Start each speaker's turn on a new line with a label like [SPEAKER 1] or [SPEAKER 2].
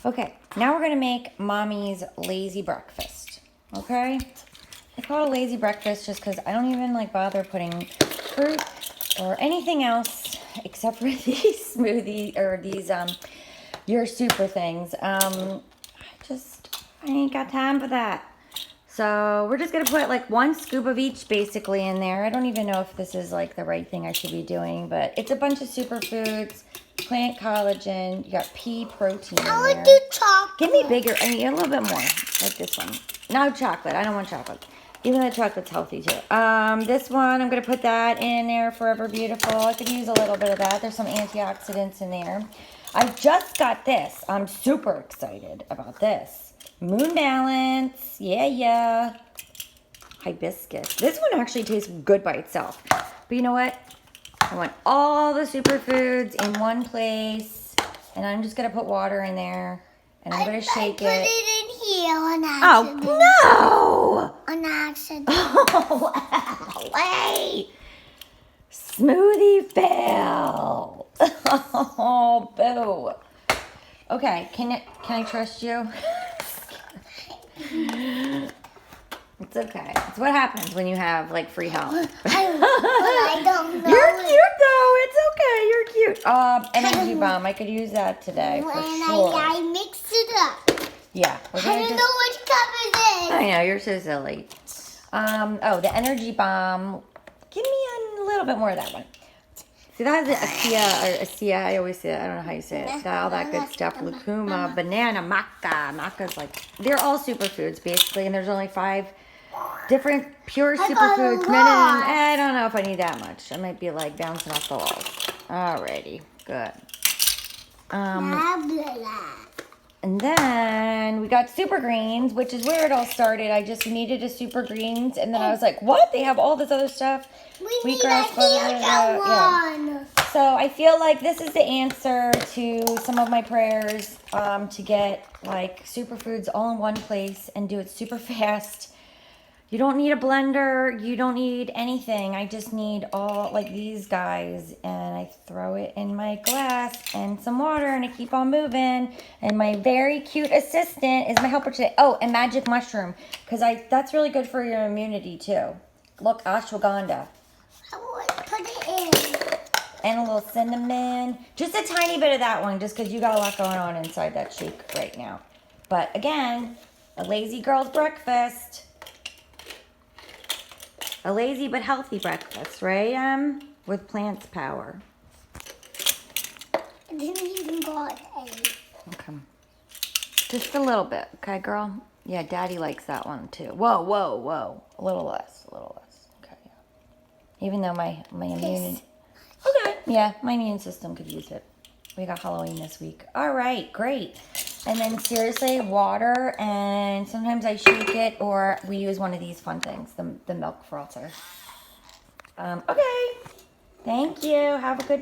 [SPEAKER 1] Okay, now we're going to make Mommy's lazy breakfast. Okay? I call it a lazy breakfast just because I don't even like bother putting fruit or anything else except for these smoothie or these Yoursuper things. I ain't got time for that. So we're just going to put like 1 scoop of each basically in there. I don't even know if this is like the right thing I should be doing, but it's a bunch of superfoods, plant collagen, you got pea protein in there.
[SPEAKER 2] I want to do chocolate.
[SPEAKER 1] Give me bigger, I need a little bit more, like this one. No chocolate, I don't want chocolate. Even though chocolate's healthy too. This one, I'm going to put that in there, Forever Beautiful. I could use a little bit of that. There's some antioxidants in there. I just got this. I'm super excited about this. Moon Balance, yeah. Hibiscus. This one actually tastes good by itself. But you know what? I want all the superfoods in one place. And I'm just going to put water in there. And I'm going to shake it.
[SPEAKER 2] I put it in here on accident.
[SPEAKER 1] Oh, no!
[SPEAKER 2] On accident.
[SPEAKER 1] Oh, wait! Smoothie fail. Oh, boo. Okay, can I trust you? It's okay. It's what happens when you have like free help.
[SPEAKER 2] I don't know.
[SPEAKER 1] You're cute though. It's okay. You're cute. Energy bomb. I could use that today for sure.
[SPEAKER 2] I mixed it up.
[SPEAKER 1] Yeah.
[SPEAKER 2] I don't know which cup it is.
[SPEAKER 1] I know, you're so silly. Oh, the energy bomb. Give me a little bit more of that one. See, that has Acia, I always say it. I don't know how you say it. All that good stuff. Lucuma, banana, maca. Maca's like, they're all superfoods basically, and there's only 5 different pure superfoods. I don't know if I need that much. I might be like bouncing off the walls. Alrighty, good. And then we got super greens, which is where it all started. I just needed a super greens, and then I was like, what? They have all this other stuff.
[SPEAKER 2] Wheatgrass, yeah.
[SPEAKER 1] So I feel like this is the answer to some of my prayers, to get like superfoods all in one place and do it super fast. You don't need a blender. You don't need anything. I just need all like these guys, and I throw it in my glass and some water, and I keep on moving. And my very cute assistant is my helper today. Oh, and magic mushroom, because that's really good for your immunity too. Look, ashwagandha.
[SPEAKER 2] I want to put it in.
[SPEAKER 1] And a little cinnamon. Just a tiny bit of that one, just because you got a lot going on inside that shake right now. But again, a lazy girl's breakfast. A lazy but healthy breakfast, right? With plants power.
[SPEAKER 2] I didn't even got eggs.
[SPEAKER 1] Okay. Just a little bit, okay, girl? Yeah, Daddy likes that one too. Whoa. A little less. Okay, yeah. Even though my immune... Okay. Yeah, my immune system could use it. We got Halloween this week. All right, great. And then seriously, water, and sometimes I shake it, or we use one of these fun things, the milk-frother. Okay. Thank you. Have a good